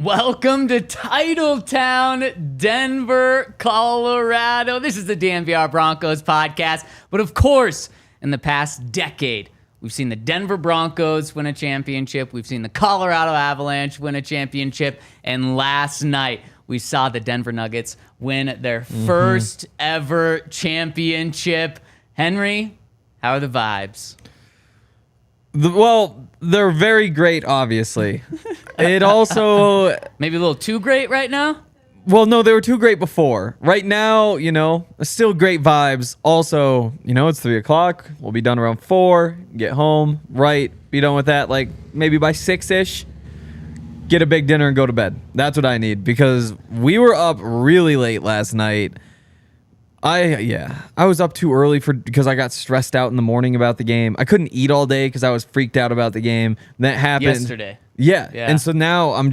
Welcome to Titletown, Denver, Colorado. This is the DNVR Broncos Podcast. But of course, in the past decade, we've seen the Denver Broncos win a championship. We've seen the Colorado Avalanche win a championship. And last night, we saw the Denver Nuggets win their first ever championship. Henry, how are the vibes? Well, they're very great, obviously. It also... Maybe a little too great right now? Well, no, they were too great before. Right now, still great vibes. Also, it's 3 o'clock. We'll be done around 4. Get home, be done with that, maybe by 6-ish. Get a big dinner and go to bed. That's what I need, because we were up really late last night. I was up too early because I got stressed out in the morning about the game. I couldn't eat all day because I was freaked out about the game. That happened yesterday. Yeah. And so now I'm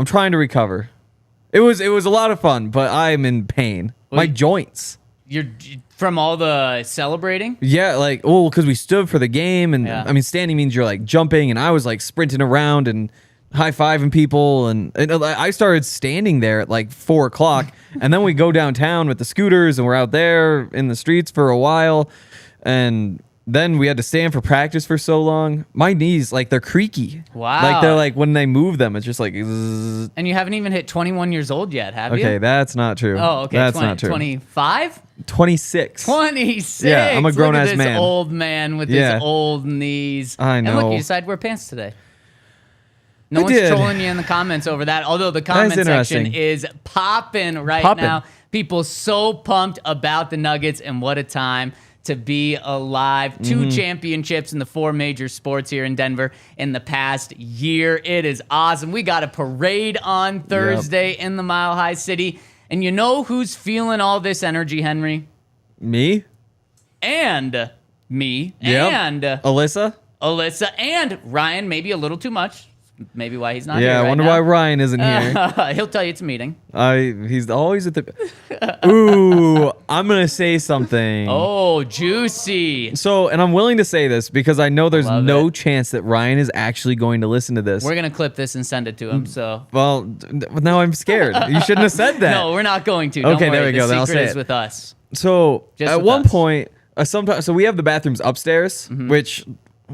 trying to recover. It was a lot of fun, but I'm in pain. My joints. You're from all the celebrating? Yeah, because we stood for the game, and standing means you're jumping, and I was sprinting around and high-fiving people, and I started standing there at 4 o'clock, and then we go downtown with the scooters, and we're out there in the streets for a while, and then we had to stand for practice for so long. My knees, they're creaky. Wow. They're when they move them, it's just zzz. And you haven't even hit 21 years old yet, have you? Okay, that's not true. Oh, okay. That's not true. 25? 26. 26. Yeah, I'm a grown-ass man. Look at this old man with his old knees. I know. And look, you decided to wear pants today. No one's trolling you in the comments over that, although the comment section is popping right now. People so pumped about the Nuggets, and what a time to be alive. 2 championships in the 4 major sports here in Denver in the past year. It is awesome. We got a parade on Thursday in the Mile High City. And you know who's feeling all this energy, Henry? Me? And me. Yep. And Alyssa, and Ryan, maybe a little too much. Maybe why he's not here. Yeah, I wonder why Ryan isn't here. He'll tell you it's a meeting. He's always at the... Ooh, I'm going to say something. Oh, juicy. So, and I'm willing to say this because I know there's no chance that Ryan is actually going to listen to this. We're going to clip this and send it to him, so... Well, now I'm scared. You shouldn't have said that. No, we're not going to. Don't okay, worry. there we go. The Then I'll secret say is with us. So, Just at with one us. point, so we have the bathrooms upstairs, which...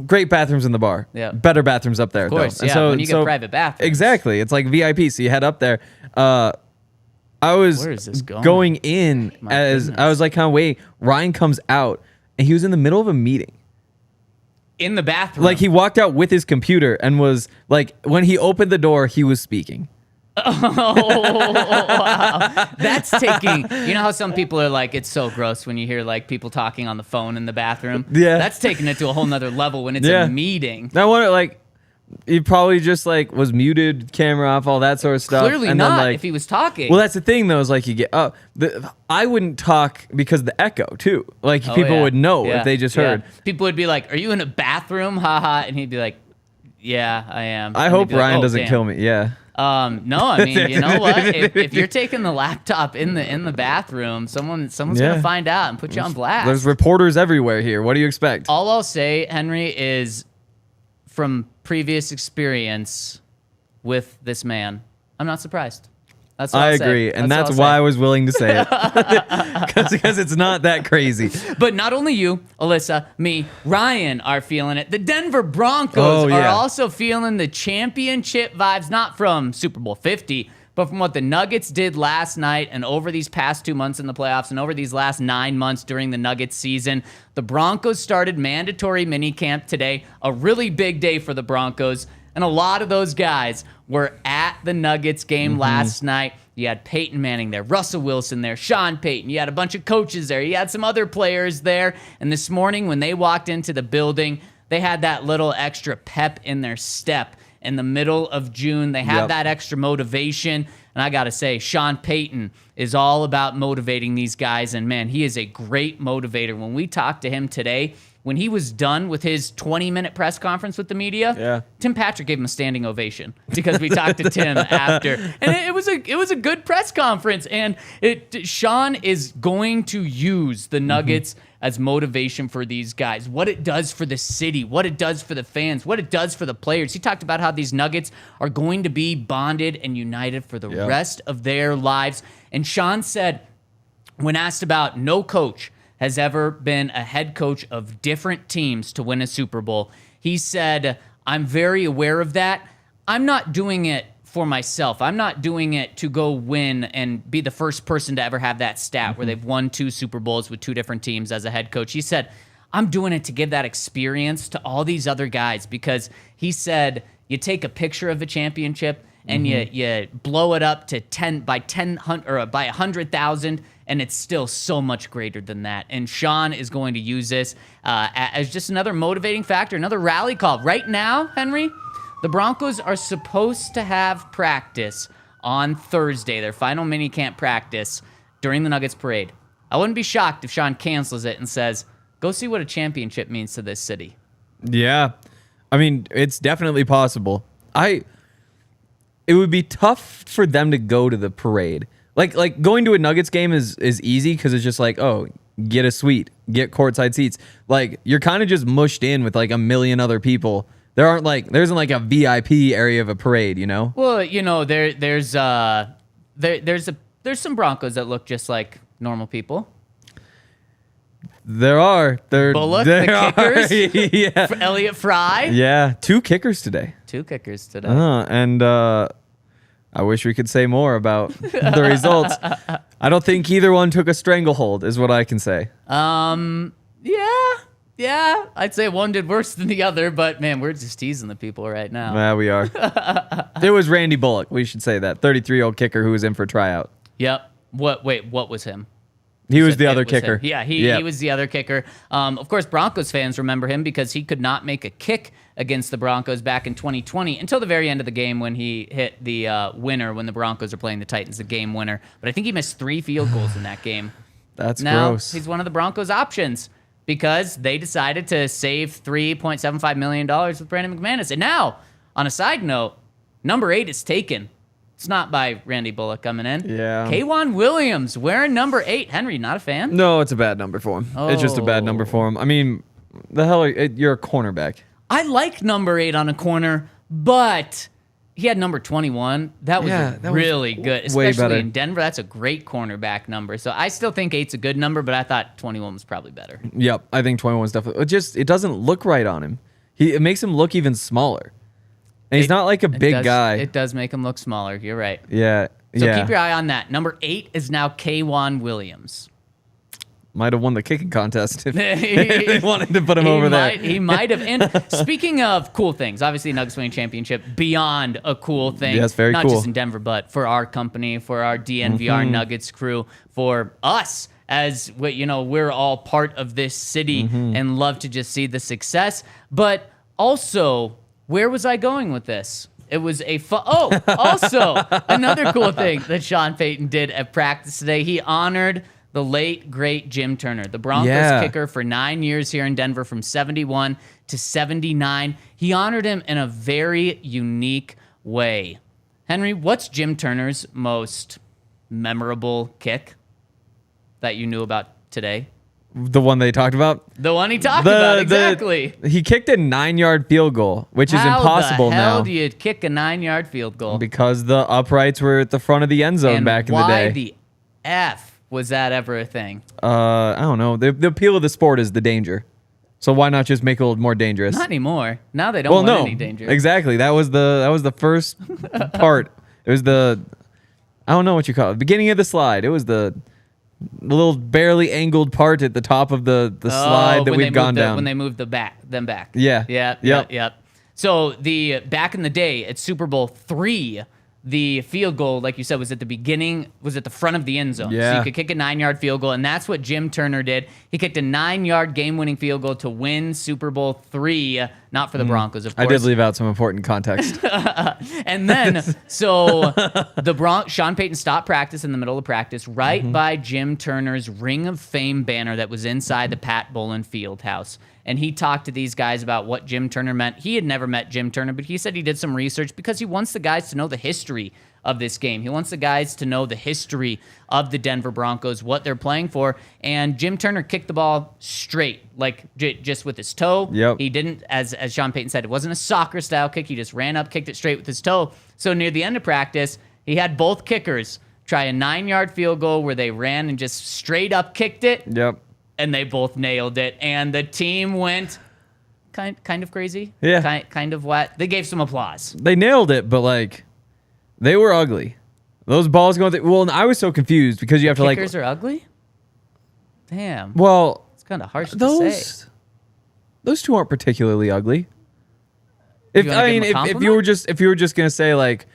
Great bathrooms in the bar. Yeah. Better bathrooms up there. Of course, though. yeah. So, when you get private bathrooms. Exactly. It's like VIP, so you head up there. I was Where is this going? in My as goodness. I was kind of waiting. Ryan comes out, and he was in the middle of a meeting. In the bathroom. He walked out with his computer and was when he opened the door, he was speaking. Oh, wow. That's taking... You know how some people are it's so gross when you hear people talking on the phone in the bathroom? Yeah. That's taking it to a whole nother level when it's a meeting. I wonder, he probably just was muted, camera off, all that sort of stuff. Clearly and not then, if he was talking. Well, that's the thing, though, is you get up. I wouldn't talk because of the echo, too. People would know if they just heard. People would be like, are you in a bathroom? Haha. And he'd be like, yeah, I am. I And hope he'd be like, Ryan "Oh, doesn't damn." kill me. Yeah. No, I mean, you know what? If you're taking the laptop in the bathroom, someone's gonna find out and put you on blast. There's reporters everywhere here. What do you expect? All I'll say, Henry, is from previous experience with this man, I'm not surprised. That's what I I'll say. agree, and that's all I'll why say. I was willing to say it, because it's not that crazy. But not only you, Alyssa, me, Ryan are feeling it. The Denver Broncos are also feeling the championship vibes, not from Super Bowl 50, but from what the Nuggets did last night and over these past 2 months in the playoffs and over these last 9 months during the Nuggets season. The Broncos started mandatory minicamp today, a really big day for the Broncos. And a lot of those guys were at the Nuggets game last night. You had Peyton Manning there, Russell Wilson there, Sean Payton. You had a bunch of coaches there. You had some other players there. And this morning when they walked into the building, they had that little extra pep in their step. In the middle of June, they have that extra motivation. And I got to say, Sean Payton is all about motivating these guys. And, man, he is a great motivator. When we talked to him today, when he was done with his 20-minute press conference with the media, Tim Patrick gave him a standing ovation because we talked to Tim after. And it was a good press conference. And Sean is going to use the Nuggets as motivation for these guys, what it does for the city, what it does for the fans, what it does for the players. He talked about how these Nuggets are going to be bonded and united for the rest of their lives. And Sean said, when asked about no coach has ever been a head coach of different teams to win a Super Bowl, he said, I'm very aware of that. I'm not doing it for myself. I'm not doing it to go win and be the first person to ever have that stat where they've won 2 Super Bowls with 2 different teams as a head coach. He said, I'm doing it to give that experience to all these other guys, because he said, you take a picture of a championship and you blow it up to 10 by 100,000, and it's still so much greater than that. And Sean is going to use this as just another motivating factor, another rally call. Right now, Henry, the Broncos are supposed to have practice on Thursday, their final minicamp practice during the Nuggets parade. I wouldn't be shocked if Sean cancels it and says, go see what a championship means to this city. Yeah. I mean, it's definitely possible. It would be tough for them to go to the parade. Like going to a Nuggets game is easy because it's just like, oh, get a suite, get courtside seats. Like, you're kind of just mushed in with like a million other people. There isn't like a VIP area of a parade, you know? Well, you know, there's some Broncos that look just like normal people. There are. Bullock, the kickers. Yeah. Elliott Fry. Yeah, 2 kickers today. 2 kickers today. And I wish we could say more about the results. I don't think either one took a stranglehold, is what I can say. Yeah, I'd say one did worse than the other, but man, we're just teasing the people right now. Yeah, we are. It was Randy Bullock, we should say that. 33-year-old kicker who was in for tryout. Yep. What was him? He was the other kicker. Him. Yeah, he was the other kicker. Of course, Broncos fans remember him because he could not make a kick against the Broncos back in 2020 until the very end of the game when he hit the winner when the Broncos are playing the Titans, the game winner. But I think he missed 3 field goals in that game. That's now, gross. He's one of the Broncos' options because they decided to save $3.75 million with Brandon McManus. And now, on a side note, number 8 is taken. It's not by Randy Bullock coming in. Yeah. K'Wan Williams wearing number 8. Henry, not a fan? No, it's a bad number for him. Oh. It's just a bad number for him. I mean, the hell, you're a cornerback. I like number 8 on a corner, but he had number 21. That was really good, especially in Denver. That's a great cornerback number. So I still think 8's a good number, but I thought 21 was probably better. Yep, I think 21 is definitely. It doesn't look right on him. It makes him look even smaller. And he's not like a big guy. It does make him look smaller. You're right. Yeah. So keep your eye on that. Number 8 is now K'Wan Williams. Might have won the kicking contest if they wanted to put him over there. He might have. And speaking of cool things, obviously Nuggets winning championship, beyond a cool thing. Yes, very not cool. Not just in Denver, but for our company, for our DNVR Nuggets crew, for us as we're all part of this city and love to just see the success. But also, where was I going with this? It was also another cool thing that Sean Payton did at practice today. He honored the late, great Jim Turner, the Broncos kicker for 9 years here in Denver from 71 to 79. He honored him in a very unique way. Henry, what's Jim Turner's most memorable kick that you knew about today? The one they talked about? The one he talked about, exactly. He kicked a 9-yard field goal, which is impossible now. How the hell do you kick a 9-yard field goal? Because the uprights were at the front of the end zone back in the day. Why the F was that ever a thing? I don't know. The appeal of the sport is the danger. So why not just make it a little more dangerous? Not anymore. Now they don't want any danger. Exactly. That was the first part. It was I don't know what you call it. Beginning of the slide. It was the little barely angled part at the top of the slide that we've gone down. When they moved them back. Yeah. Yep. So back in the day at Super Bowl III, the field goal, like you said, was at the front of the end zone. Yeah. So you could kick a 9-yard field goal, and that's what Jim Turner did. He kicked a 9-yard game-winning field goal to win Super Bowl III, not for the Broncos, of course. I did leave out some important context. And then, Sean Payton stopped practice in the middle of practice right by Jim Turner's Ring of Fame banner that was inside the Pat Bowlen Fieldhouse. And he talked to these guys about what Jim Turner meant. He had never met Jim Turner, but he said he did some research because he wants the guys to know the history of this game. He wants the guys to know the history of the Denver Broncos, what they're playing for. And Jim Turner kicked the ball straight, like just with his toe. Yep. He didn't, as Sean Payton said, it wasn't a soccer-style kick. He just ran up, kicked it straight with his toe. So near the end of practice, he had both kickers try a 9-yard field goal where they ran and just straight up kicked it. Yep. And they both nailed it. And the team went kind of crazy. Yeah. Kind of wet. They gave some applause. They nailed it, but like they were ugly. Those balls going well, and I was so confused because you have to like kickers are ugly? Damn. Well, it's kind of harsh to say. Those two aren't particularly ugly. If you were just gonna say like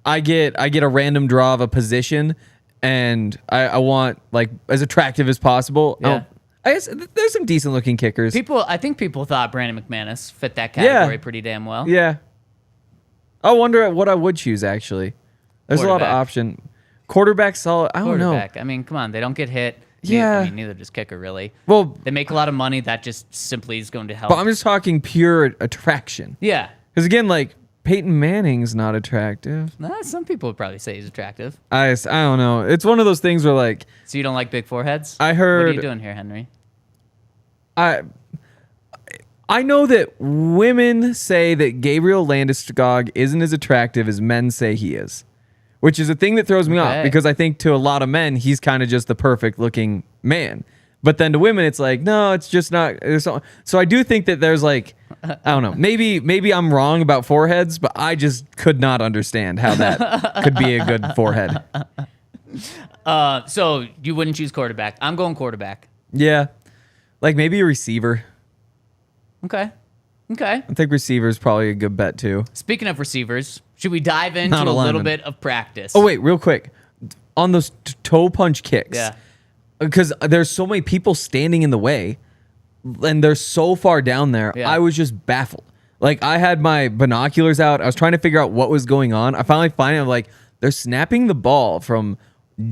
I get a random draw of a position and I want like as attractive as possible. Yeah. I guess there's some decent looking kickers. I think people thought Brandon McManus fit that category pretty damn well. Yeah. I wonder what I would choose actually. There's a lot of option. Quarterback solid. I don't know. I mean, come on, they don't get hit. Yeah. I mean, neither does kicker really. Well, they make a lot of money. That just simply is going to help. But I'm just talking pure attraction. Yeah. Because again, like Peyton Manning's not attractive. Some people would probably say he's attractive. I don't know. It's one of those things where like. So you don't like big foreheads? I heard. What are you doing here, Henry? I know that women say that Gabriel Landeskog isn't as attractive as men say he is, which is a thing that throws me off because I think to a lot of men he's kind of just the perfect looking man, but then to women it's like no, it's just not. So I do think that there's like I don't know. Maybe I'm wrong about foreheads, but I just could not understand how that could be a good forehead. So you wouldn't choose quarterback? I'm going quarterback. Yeah, like maybe a receiver. Okay. I think receiver is probably a good bet too. Speaking of receivers, should we dive into a little bit of practice? Oh, wait, real quick. On those toe punch kicks. Yeah. Because there's so many people standing in the way and they're so far down there. Yeah. I was just baffled. Like, I had my binoculars out. I was trying to figure out what was going on. I finally find it. I'm like, they're snapping the ball from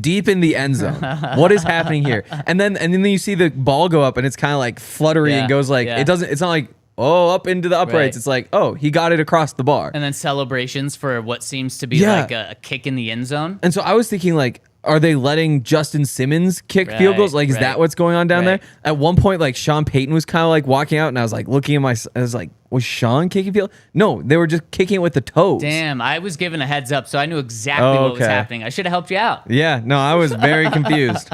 deep in the end zone. What is happening here? And then you see the ball go up and it's kind of like fluttery and goes like it's not like up into the uprights. Right. It's like he got it across the bar. And then celebrations for what seems to be like a kick in the end zone. And so I was thinking like, are they letting Justin Simmons kick field goals? Like, is that what's going on down there? At one point, like Sean Payton was kind of like walking out, and I was like looking at I was like, was Sean kicking field? No, they were just kicking it with the toes. Damn, I was given a heads up, so I knew exactly what was happening. I should have helped you out. Yeah, no, I was very confused.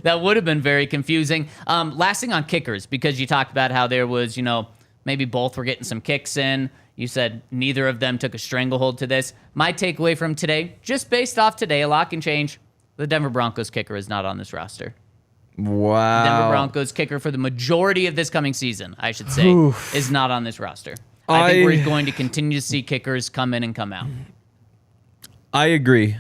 That would have been very confusing. Last thing on kickers, because you talked about how there was, maybe both were getting some kicks in. You said neither of them took a stranglehold to this. My takeaway from today, just based off today, a lock and change, the Denver Broncos kicker is not on this roster. Wow. The Denver Broncos kicker for the majority of this coming season, I should say, is not on this roster. I think we're going to continue to see kickers come in and come out. I agree.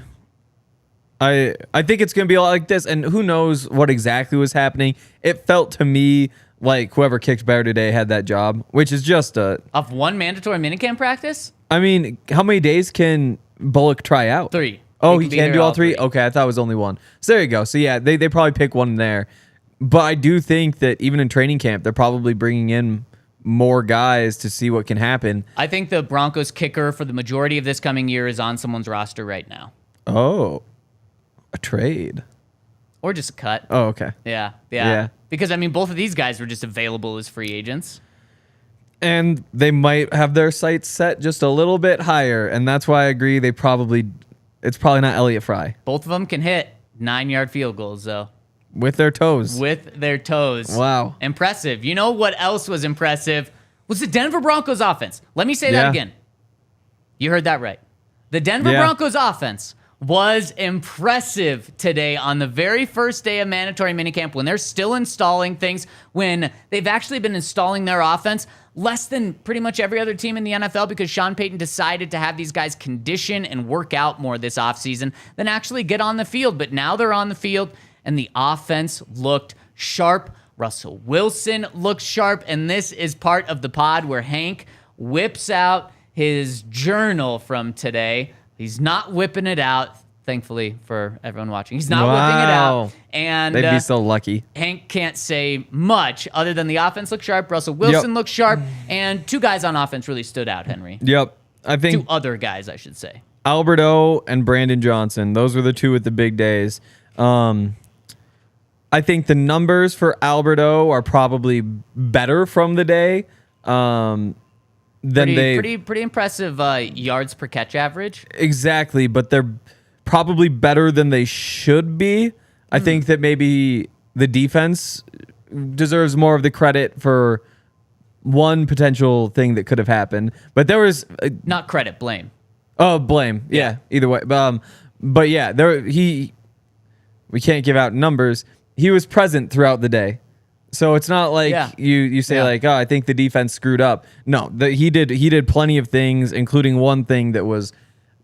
I think it's going to be a lot like this, and who knows what exactly was happening. It felt to me like whoever kicked better today had that job, which is just of one mandatory minicamp practice? I mean, how many days can Bullock try out? 3. Oh, he can do all three? Okay, I thought it was only one. So there you go. So yeah, they probably pick one there. But I do think that even in training camp, they're probably bringing in more guys to see what can happen. I think the Broncos kicker for the majority of this coming year is on someone's roster right now. Oh, a trade. Or just a cut. Oh, okay. Yeah. Because, I mean, both of these guys were just available as free agents. And they might have their sights set just a little bit higher. And that's why I agree it's probably not Elliott Fry. Both of them can hit 9-yard field goals, though. With their toes. Wow. Impressive. You know what else was impressive? Was the Denver Broncos offense. Let me say that again. You heard that right. The Denver Broncos offense was impressive today on the very first day of mandatory minicamp when they're still installing things, when they've actually been installing their offense less than pretty much every other team in the NFL because Sean Payton decided to have these guys condition and work out more this offseason than actually get on the field. But now they're on the field, and the offense looked sharp. Russell Wilson looked sharp, and this is part of the pod where Hank whips out his journal from today. He's not whipping it out, thankfully for everyone watching. He's not whipping it out. And they'd be so lucky. Hank can't say much other than the offense looked sharp. Russell Wilson looked sharp. And 2 guys on offense really stood out, Henry. Yep. I think 2 other guys, I should say. Alberto and Brandon Johnson. Those were the two with the big days. I think the numbers for Alberto are probably better from the day than pretty impressive yards per catch average. Exactly, but they're probably better than they should be. I think that maybe the defense deserves more of the credit for one potential thing that could have happened. But there was not credit, blame. Oh, blame. Yeah, either way. But yeah, we can't give out numbers. He was present throughout the day. So it's not like you say like, oh, I think the defense screwed up. No, he did plenty of things, including one thing that was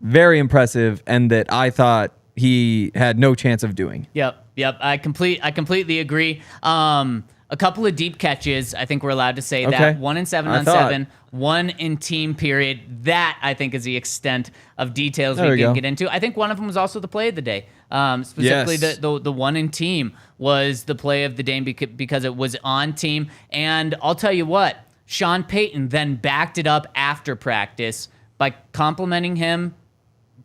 very impressive and that I thought he had no chance of doing. Yep. I completely agree. A couple of deep catches. I think we're allowed to say that. 1 in 7 on 7. 1 in team period. That, I think, is the extent of details we can get into. I think one of them was also the play of the day. Specifically, the 1 in team was the play of the day because it was on team. And I'll tell you what, Sean Payton then backed it up after practice by complimenting him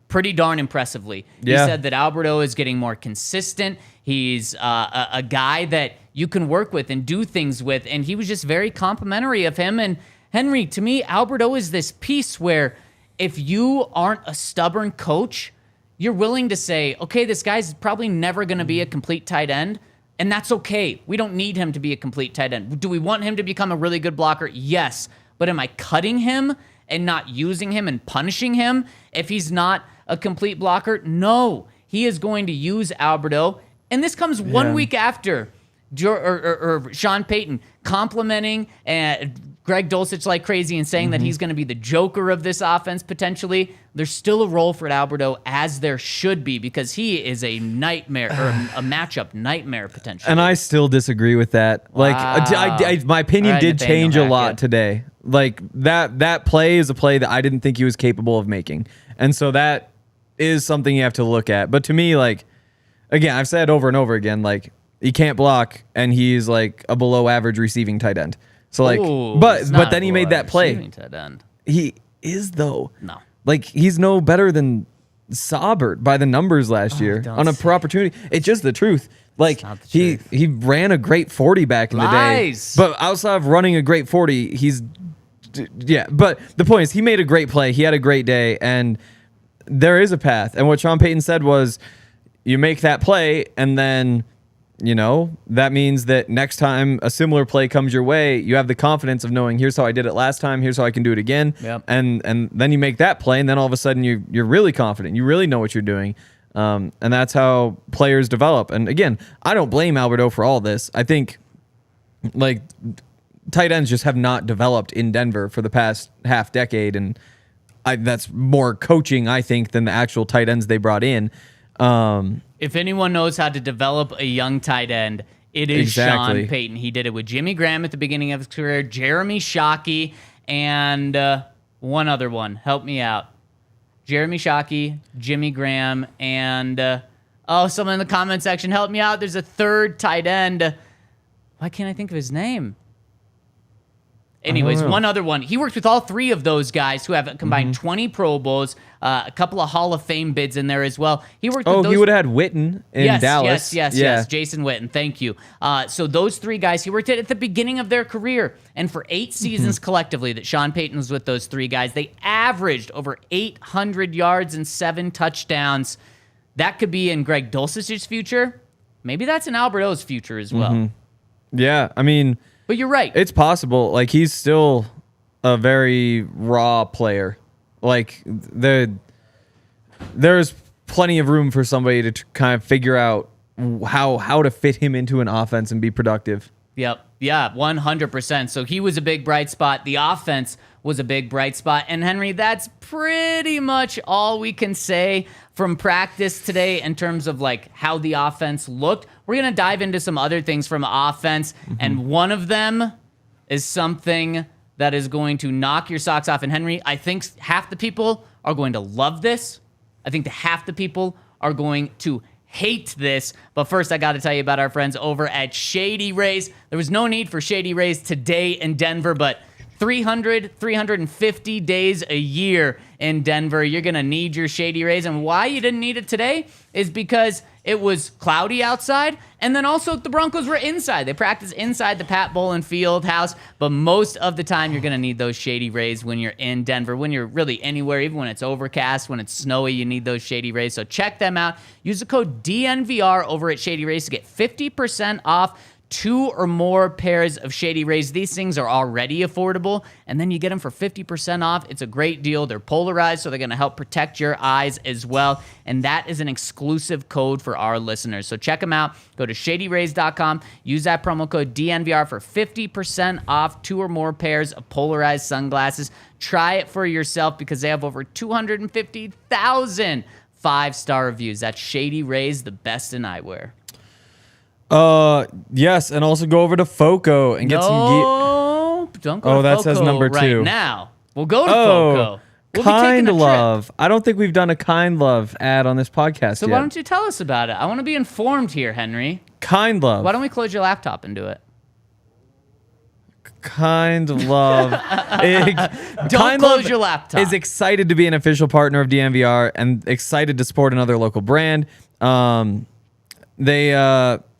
pretty darn impressively. He said that Alberto is getting more consistent. He's a guy that you can work with and do things with, and he was just very complimentary of him. And Henry, to me, Alberto is this piece where if you aren't a stubborn coach, you're willing to say, okay, this guy's probably never going to be a complete tight end, and that's okay. We don't need him to be a complete tight end. Do we want him to become a really good blocker? Yes. But am I cutting him and not using him and punishing him if he's not a complete blocker? No. He is going to use Alberto, and this comes 1 week after Sean Payton complimenting Greg Dulcich like crazy and saying that he's going to be the joker of this offense potentially. There's still a role for Alberto, as there should be, because he is a nightmare or a matchup nightmare potentially. And I still disagree with that. Wow. Like, my opinion did change a lot today. Like that play is a play that I didn't think he was capable of making, and so that is something you have to look at. But to me, like, again, I've said over and over again, like, he can't block, and he's like a below average receiving tight end. So like, but then he made that play. Tight end. He is though. No, like he's no better than Saubert by the numbers last year on a per opportunity. It's just the truth. Like he ran a great 40 back in the day, but outside of running a great 40, But the point is, he made a great play. He had a great day, and there is a path. And what Sean Payton said was, you make that play, and then, that means that next time a similar play comes your way, you have the confidence of knowing, here's how I did it last time, here's how I can do it again. Yep. And then you make that play, and then all of a sudden you're really confident. You really know what you're doing. And that's how players develop. And again, I don't blame Alberto for all this. I think, like, tight ends just have not developed in Denver for the past half decade, and that's more coaching, I think, than the actual tight ends they brought in. If anyone knows how to develop a young tight end, it is Sean Payton. He did it with Jimmy Graham at the beginning of his career, Jeremy Shockey, and one other one. Help me out. Jeremy Shockey, Jimmy Graham, and someone in the comment section, help me out. There's a third tight end. Why can't I think of his name? Anyways, one other one. He worked with all three of those guys who have combined 20 Pro Bowls, a couple of Hall of Fame bids in there as well. He worked with those. He would have had Witten in Dallas. Yes. Jason Witten. Thank you. So those three guys, he worked at the beginning of their career. And for 8 seasons collectively that Sean Payton was with those three guys, they averaged over 800 yards and 7 touchdowns. That could be in Greg Dulcich's future. Maybe that's in Alberto's future as well. Yeah, I mean... But you're right. It's possible. Like, he's still a very raw player. Like, there's plenty of room for somebody to kind of figure out how to fit him into an offense and be productive. Yep. Yeah, 100%. So he was a big bright spot. The offense was a big bright spot. And Henry, that's pretty much all we can say from practice today in terms of like how the offense looked. We're going to dive into some other things from offense. And one of them is something that is going to knock your socks off. And Henry, I think half the people are going to love this. I think half the people are going to hate this. But first, I got to tell you about our friends over at Shady Rays. There was no need for Shady Rays today in Denver, but 350 days a year in Denver. You're going to need your Shady Rays. And why you didn't need it today is because it was cloudy outside, and then also the Broncos were inside. They practice inside the Pat Bowlen Field House, but most of the time you're going to need those Shady Rays when you're in Denver, when you're really anywhere, even when it's overcast, when it's snowy, you need those Shady Rays. So check them out. Use the code DNVR over at Shady Rays to get 50% off 2 or more pairs of Shady Rays. These things are already affordable, and then you get them for 50% off. It's a great deal. They're polarized, so they're going to help protect your eyes as well, and that is an exclusive code for our listeners. So check them out. Go to shadyrays.com. Use that promo code DNVR for 50% off 2 or more pairs of polarized sunglasses. Try it for yourself because they have over 250,000 5-star reviews. That's Shady Rays, the best in eyewear. Yes, and also go over to Foco and get some gear. Don't go to Foco that says number 2. right now. We'll go to Foco. We'll Kind Love. I don't think we've done a Kind Love ad on this podcast So yet. why don't you tell us about it? I want to be informed here, Henry. Kind Love. Why don't we close your laptop and do it? Kind Love. Don't close your laptop. Is excited to be an official partner of DNVR and excited to support another local brand.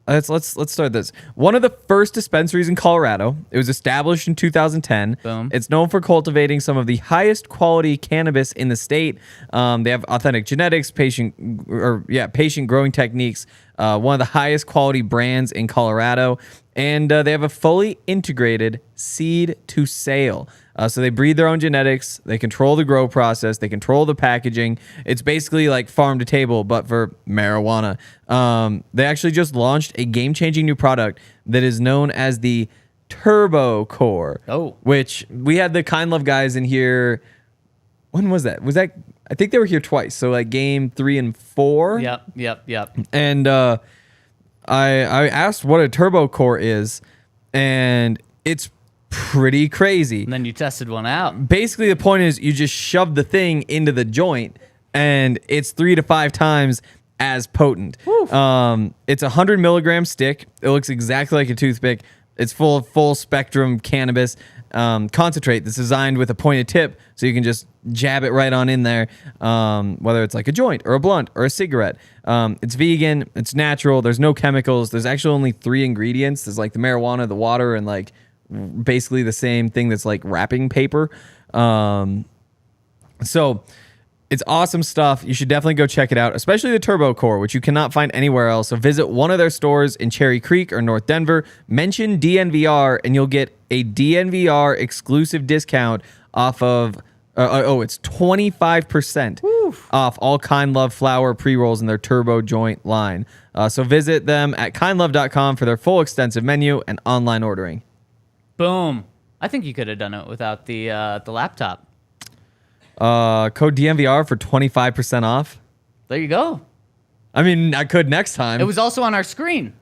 Let's start this. One of the first dispensaries in Colorado. It was established in 2010. Boom. It's known for cultivating some of the highest quality cannabis in the state. They have authentic genetics, patient growing techniques. One of the highest quality brands in Colorado, and they have a fully integrated seed to sale. So they breed their own genetics, they control the grow process, they control the packaging. It's basically like farm to table, but for marijuana. They actually just launched a game-changing new product that is known as the Turbo Core. Oh. Which we had the Kind Love guys in here. When was that? I think they were here twice. So like game 3 and 4. Yep. And I asked what a Turbo Core is, and it's pretty crazy. And then you tested one out. Basically, the point is you just shove the thing into the joint, and it's 3 to 5 times as potent. It's a 100 milligram stick. It looks exactly like a toothpick. It's full of full spectrum cannabis concentrate that's designed with a pointed tip, so you can just jab it right on in there, whether it's like a joint or a blunt or a cigarette. It's vegan. It's natural. There's no chemicals. There's actually only 3 ingredients. There's like the marijuana, the water, and like basically the same thing that's like wrapping paper. So it's awesome stuff. You should definitely go check it out, especially the Turbo Core, which you cannot find anywhere else. So visit one of their stores in Cherry Creek or North Denver. Mention DNVR, and you'll get a DNVR exclusive discount off of, it's 25% off all Kind Love flower pre-rolls in their Turbo joint line. So visit them at kindlove.com for their full extensive menu and online ordering. Boom. I think you could have done it without the laptop. Code DNVR for 25% off. There you go. I mean, I could next time. It was also on our screen.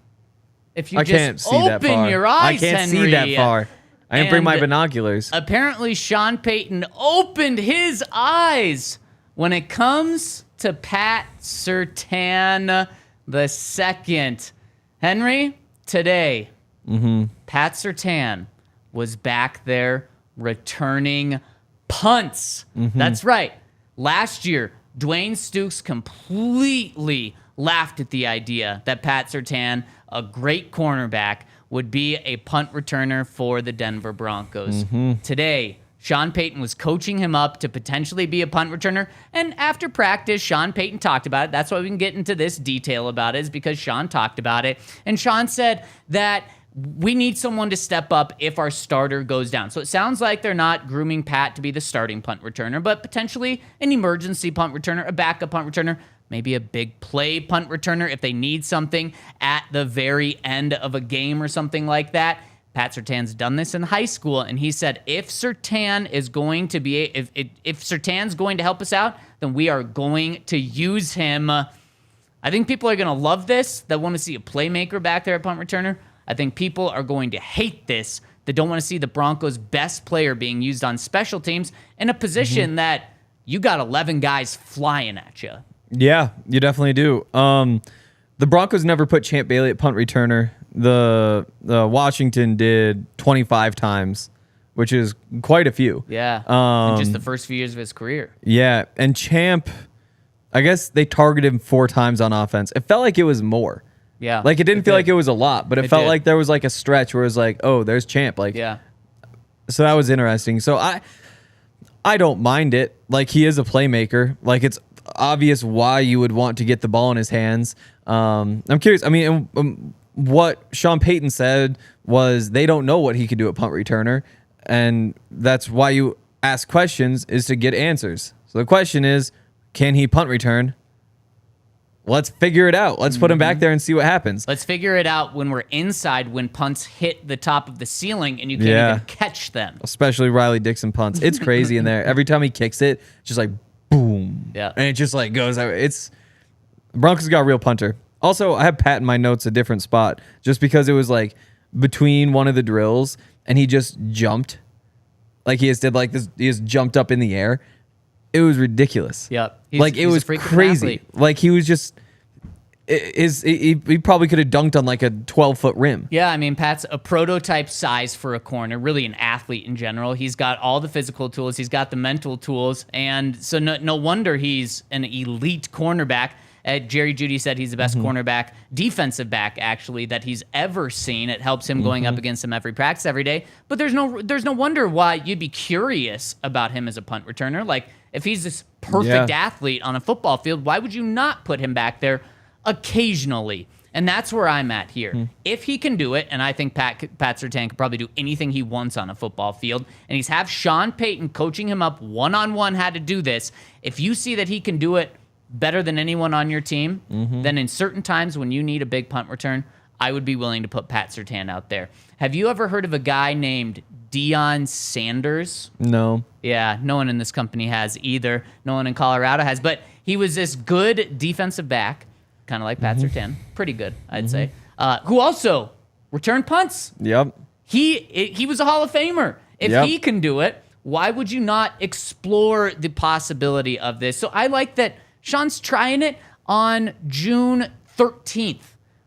If you I just can't see open that far. your eyes, I can't Henry. see that far. I didn't bring my binoculars. Apparently, Sean Payton opened his eyes when it comes to Pat Surtain II. Henry, today, Pat Surtain was back there returning punts. That's right. Last year, Dwayne Stukes completely laughed at the idea that Pat Surtain, a great cornerback, would be a punt returner for the Denver Broncos. Today, Sean Payton was coaching him up to potentially be a punt returner, and after practice, Sean Payton talked about it. That's why we can get into this detail about it, is because Sean talked about it, and Sean said that we need someone to step up if our starter goes down. So it sounds like they're not grooming Pat to be the starting punt returner, but potentially an emergency punt returner, a backup punt returner, maybe a big play punt returner if they need something at the very end of a game or something like that. Pat Surtain's done this in high school, and he said if Surtain is going to be if Surtain's going to help us out, then we are going to use him. I think people are going to love this, that want to see a playmaker back there at punt returner. I think people are going to hate this, that don't want to see the Broncos' best player being used on special teams in a position that you got 11 guys flying at you. Yeah, you definitely do. The Broncos never put Champ Bailey at punt returner. The Washington did 25 times which is quite a few. Yeah. In just the first few years of his career. Yeah. And Champ, I guess they targeted him 4 times on offense. It felt like it was more. Yeah. Like it didn't feel like it was a lot, but it felt like there was like a stretch where it was like, oh, there's Champ. Like, yeah. So that was interesting. So I don't mind it. Like he is a playmaker. Like it's obvious why you would want to get the ball in his hands. I'm curious. I mean, what Sean Payton said was they don't know what he could do at punt returner, and that's why you ask questions is to get answers. So the question is, can he punt return? Let's figure it out. Let's put him back there and see what happens. Let's figure it out when we're inside, when punts hit the top of the ceiling and you can't even catch them. Especially Riley Dixon punts. It's crazy in there. Every time he kicks it, just like boom. Yeah. And it just like goes out. Broncos got a real punter. Also, I have Pat in my notes a different spot just because it was like between one of the drills and he just jumped. Like he just did like this. He just jumped up in the air. It was ridiculous. Yep. It was crazy. Like he was just, he probably could have dunked on like a 12-foot rim. Yeah, I mean, Pat's a prototype size for a corner, really an athlete in general. He's got all the physical tools. He's got the mental tools. And so no wonder he's an elite cornerback. Jerry Jeudy said he's the best cornerback, defensive back, actually, that he's ever seen. It helps him going up against him every practice, every day. But there's no wonder why you'd be curious about him as a punt returner. Like, if he's this perfect athlete on a football field, why would you not put him back there occasionally? And that's where I'm at here. If he can do it, and I think Pat Surtain can probably do anything he wants on a football field, and he's have Sean Payton coaching him up one-on-one how to do this, if you see that he can do it better than anyone on your team, then in certain times when you need a big punt return, I would be willing to put Pat Surtain out there. Have you ever heard of a guy named Deion Sanders? No. Yeah, no one in this company has either. No one in Colorado has. But he was this good defensive back, kind of like Pat Surtain. Pretty good, I'd say. Who also returned punts. Yep. He was a Hall of Famer. If he can do it, why would you not explore the possibility of this? So I like that Sean's trying it on June 13th.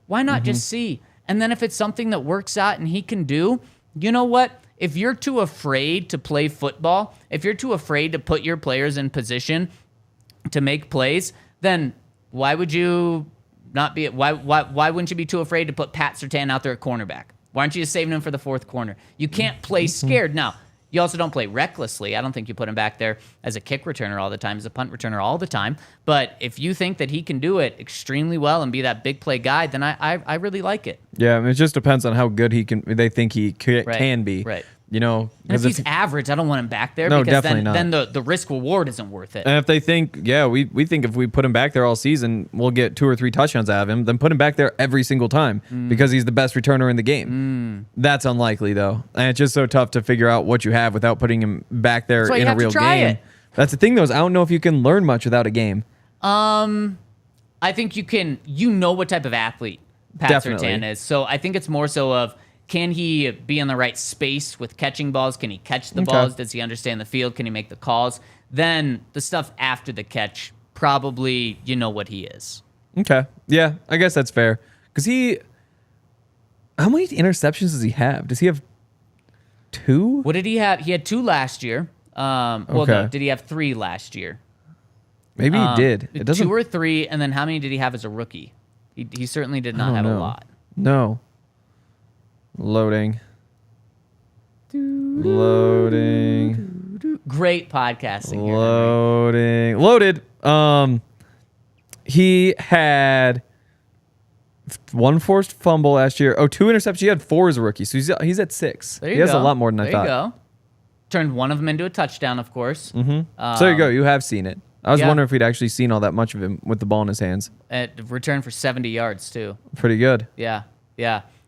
Why not just see? And then if it's something that works out and he can do, you know what? If you're too afraid to play football, if you're too afraid to put your players in position to make plays, then why would you not be? Why wouldn't you be too afraid to put Pat Surtain out there at cornerback? Why aren't you just saving him for the fourth corner? You can't play scared. Now, you also don't play recklessly. I don't think you put him back there as a kick returner all the time, as a punt returner all the time. But if you think that he can do it extremely well and be that big play guy, then I really like it. Yeah, it just depends on how good they think he can be. Right. You know, and if he's average, I don't want him back there because then the risk reward isn't worth it. And if they think, we think if we put him back there all season, we'll get 2 or 3 touchdowns out of him, then put him back there every single time because he's the best returner in the game. That's unlikely though. And it's just so tough to figure out what you have without putting him back there in a real game. That's the thing though, is I don't know if you can learn much without a game. I think you can, what type of athlete Pat Surtain is. So I think it's more so of, can he be in the right space with catching balls? Can he catch the balls? Does he understand the field? Can he make the calls? Then the stuff after the catch, probably what he is. Okay. Yeah, I guess that's fair. Because how many interceptions does he have? Does he have 2? What did he have? He had 2 last year. No, did he have 3 last year? Maybe he did. It doesn't... 2 or 3, and then how many did he have as a rookie? He certainly did not have a lot. No. Loading. Great podcasting here. Loaded. He had 1 forced fumble last year. 2 interceptions. He had 4 as a rookie, so he's at 6. He has a lot more than I thought. There you go. Turned one of them into a touchdown, of course. So there you go. You have seen it. I was wondering if we'd actually seen all that much of him with the ball in his hands. Returned for 70 yards, too. Pretty good. Yeah.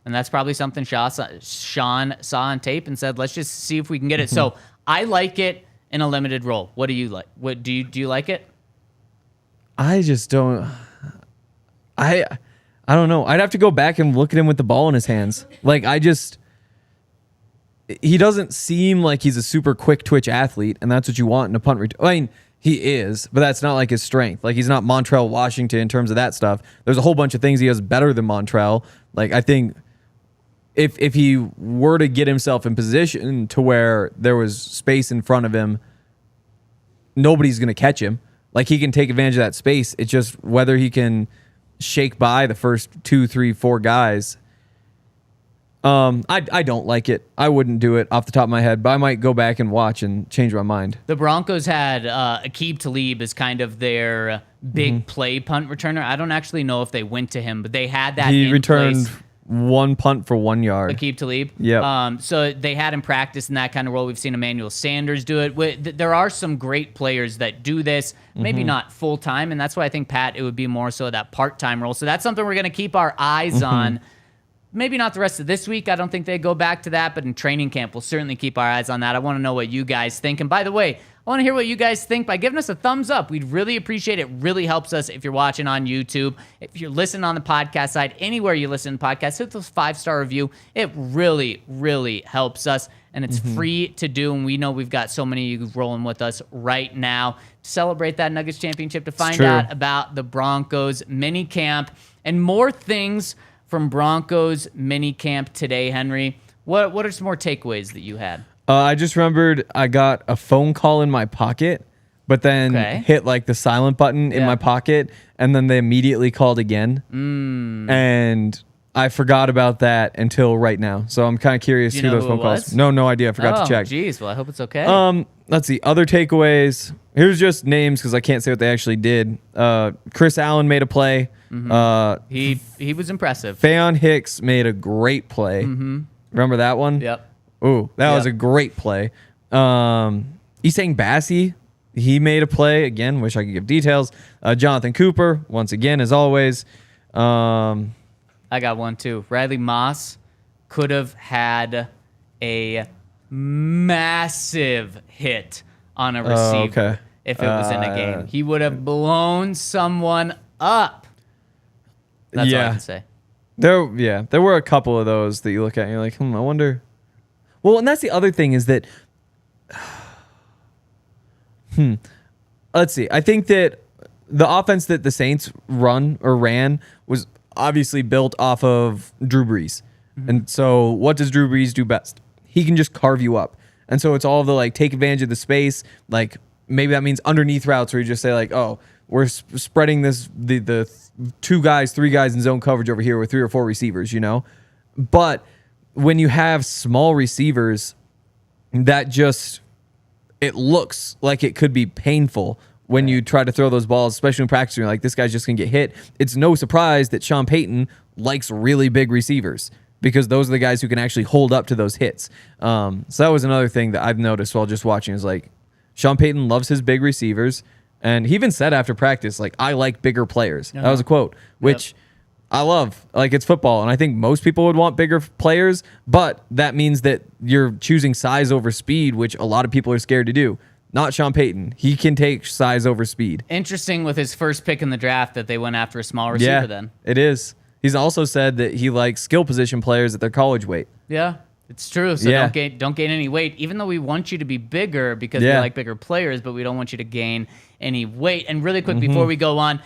And that's probably something Sean saw on tape and said, let's just see if we can get it. So I like it in a limited role. What do you like? What do you like it? I just don't. I don't know. I'd have to go back and look at him with the ball in his hands. Like he doesn't seem like he's a super quick twitch athlete, and that's what you want in a punt return. I mean, he is, but that's not like his strength. Like he's not Montrell Washington in terms of that stuff. There's a whole bunch of things he has better than Montrell. Like I think if he were to get himself in position to where there was space in front of him, nobody's going to catch him. Like, he can take advantage of that space. It's just whether he can shake by the first 2, 3, 4 guys. I don't like it. I wouldn't do it off the top of my head, but I might go back and watch and change my mind. The Broncos had Aqib Talib as kind of their big play punt returner. I don't actually know if they went to him, but they had that. He returned 1 punt for 1 yard. Aqib Talib. Yeah. So they had him practice in that kind of role. We've seen Emmanuel Sanders do it. There are some great players that do this, maybe not full time, and that's why I think, Pat, it would be more so that part time role. So that's something we're going to keep our eyes on. Maybe not the rest of this week. I don't think they go back to that, but in training camp, we'll certainly keep our eyes on that. I want to know what you guys think. And by the way, I want to hear what you guys think by giving us a thumbs up. We'd really appreciate it. It really helps us if you're watching on YouTube. If you're listening on the podcast side, anywhere you listen to podcasts, hit those 5-star review. It really, really helps us, and it's free to do. And we know we've got so many of you rolling with us right now to celebrate that Nuggets championship, to find out about the Broncos mini camp and more things from Broncos mini camp today. Henry, what are some more takeaways that you had? I just remembered I got a phone call in my pocket, but then hit like the silent button in my pocket, and then they immediately called again. And I forgot about that until right now. So I'm kind of curious who those phone calls. No idea. I forgot to check. Geez, well, I hope it's okay. Let's see. Other takeaways. Here's just names because I can't say what they actually did. Chris Allen made a play. He was impressive. Faion Hicks made a great play. Remember that one? Yep. Ooh, that was a great play. Isang Bassi, he made a play. Again, wish I could give details. Jonathan Cooper, once again, as always. I got one too. Riley Moss could have had a massive hit on a receiver if it was in a game. He would have blown someone up. That's all I can say. There were a couple of those that you look at and you're like, I wonder. Well, and that's the other thing is that, let's see. I think that the offense that the Saints ran was obviously built off of Drew Brees. And so what does Drew Brees do best? He can just carve you up. And so it's all the like take advantage of the space. Like maybe that means underneath routes where you just say like, oh, we're spreading the 2 guys, 3 guys in zone coverage over here with 3 or 4 receivers, But when you have small receivers, that just, it looks like it could be painful when you try to throw those balls, especially in practice. You're like, this guy's just going to get hit. It's no surprise that Sean Payton likes really big receivers because those are the guys who can actually hold up to those hits. So that was another thing that I've noticed while just watching is like, Sean Payton loves his big receivers. And he even said after practice, like, I like bigger players. That was a quote, which I love. Like, it's football. And I think most people would want bigger players, but that means that you're choosing size over speed, which a lot of people are scared to do. Not Sean Payton. He can take size over speed. Interesting with his first pick in the draft that they went after a small receiver then. It is. He's also said that he likes skill position players at their college weight. Yeah. It's true. So don't gain any weight, even though we want you to be bigger because we like bigger players, but we don't want you to gain any weight. And really quick, before we go on,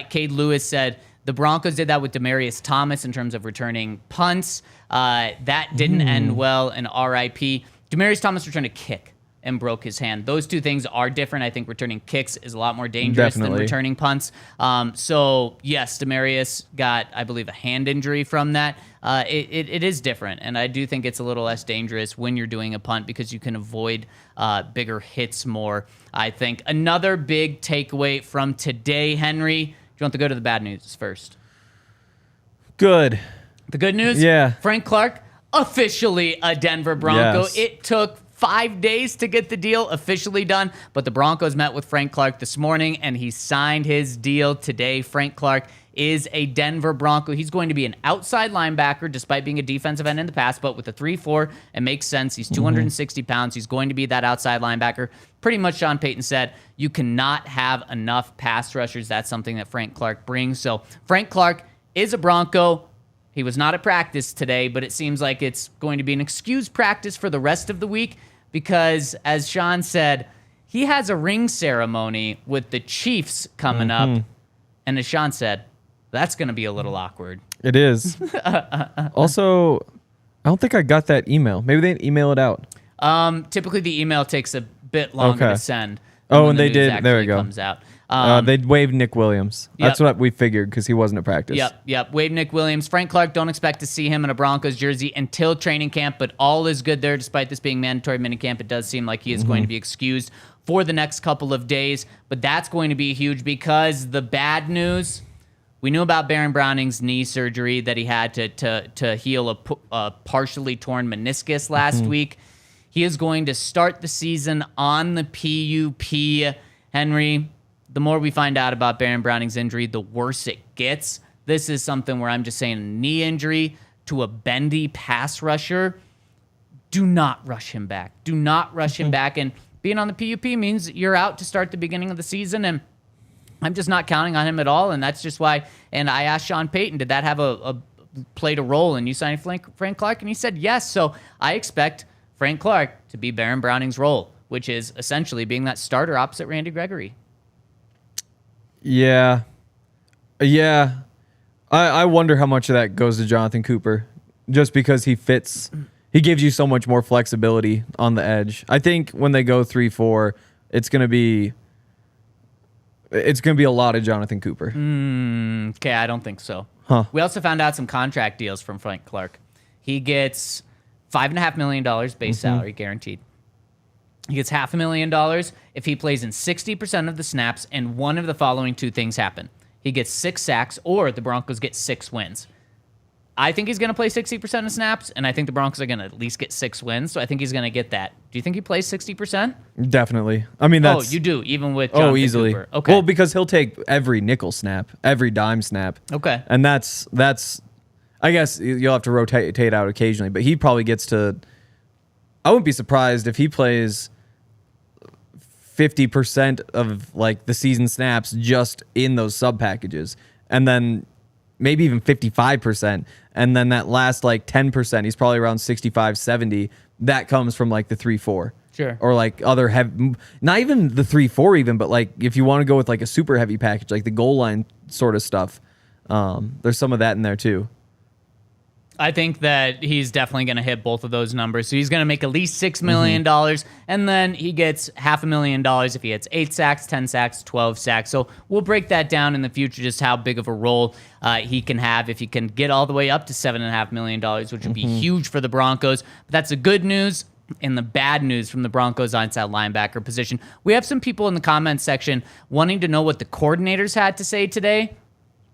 Cade Lewis said the Broncos did that with Demaryius Thomas in terms of returning punts. That didn't end well, and RIP. Demaryius Thomas returned a kick and broke his hand. Those two things are different. I think returning kicks is a lot more dangerous than returning punts. So, yes, Demaryius got, I believe, a hand injury from that. It is different, and I do think it's a little less dangerous when you're doing a punt because you can avoid bigger hits more, I think. Another big takeaway from today, Henry. Do you want to go to the bad news first? Good. The good news? Yeah. Frank Clark, officially a Denver Bronco. Yes. It took 5 days to get the deal officially done, but the Broncos met with Frank Clark this morning, and he signed his deal today. Frank Clark is a Denver Bronco. He's going to be an outside linebacker, despite being a defensive end in the past, but with a 3-4, it makes sense. He's 260 pounds. He's going to be that outside linebacker. Pretty much Sean Payton said, you cannot have enough pass rushers. That's something that Frank Clark brings. So Frank Clark is a Bronco. He was not at practice today, but it seems like it's going to be an excused practice for the rest of the week because, as Sean said, he has a ring ceremony with the Chiefs coming up. And as Sean said, that's going to be a little awkward. It is. Also, I don't think I got that email. Maybe they didn't email it out. Typically, the email takes a bit longer to send. Oh, and they did. There we go. Comes out. They waived Nick Williams. That's what we figured because he wasn't at practice. Yep. Waived Nick Williams. Frank Clark, don't expect to see him in a Broncos jersey until training camp, but all is good there. Despite this being mandatory minicamp, it does seem like he is going to be excused for the next couple of days. But that's going to be huge because the bad news, we knew about Baron Browning's knee surgery that he had to heal a partially torn meniscus last week. He is going to start the season on the PUP. Henry, the more we find out about Baron Browning's injury, the worse it gets. This is something where I'm just saying a knee injury to a bendy pass rusher, do not rush him back. Do not rush him back. And being on the PUP means you're out to start the beginning of the season, and I'm just not counting on him at all, and that's just why. And I asked Sean Payton, did that have played a role in you signing Frank Clark? And he said yes. So I expect Frank Clark to be Baron Browning's role, which is essentially being that starter opposite Randy Gregory. Yeah. I wonder how much of that goes to Jonathan Cooper, just because he fits. He gives you so much more flexibility on the edge. I think when they go 3-4, it's gonna be a lot of Jonathan Cooper. Okay, I don't think so. Huh. We also found out some contract deals from Frank Clark. He gets $5.5 million base salary guaranteed. He gets $500,000 if he plays in 60% of the snaps and one of the following two things happen. He gets 6 sacks or the Broncos get 6 wins. I think he's going to play 60% of snaps, and I think the Broncos are going to at least get 6 wins, so I think he's going to get that. Do you think he plays 60%? Definitely. I mean, that's... Oh, you do, even with Jonathan easily. Cooper. Okay. Well, because he'll take every nickel snap, every dime snap. Okay. And that's I guess you'll have to rotate out occasionally, but he probably gets to... I wouldn't be surprised if he plays 50% of like the season snaps just in those sub packages, and then maybe even 55%, and then that last like 10%, he's probably around 65-70, that comes from like the 3-4. Sure. Or like other heavy, not even the 3-4 even, but like if you want to go with like a super heavy package, like the goal line sort of stuff, there's some of that in there too. I think that he's definitely going to hit both of those numbers. So he's going to make at least $6 million, and then he gets $500,000 if he hits 8 sacks, 10 sacks, 12 sacks. So we'll break that down in the future, just how big of a role he can have if he can get all the way up to $7.5 million, which would be huge for the Broncos. But that's the good news. And the bad news from the Broncos inside linebacker position. We have some people in the comments section wanting to know what the coordinators had to say today.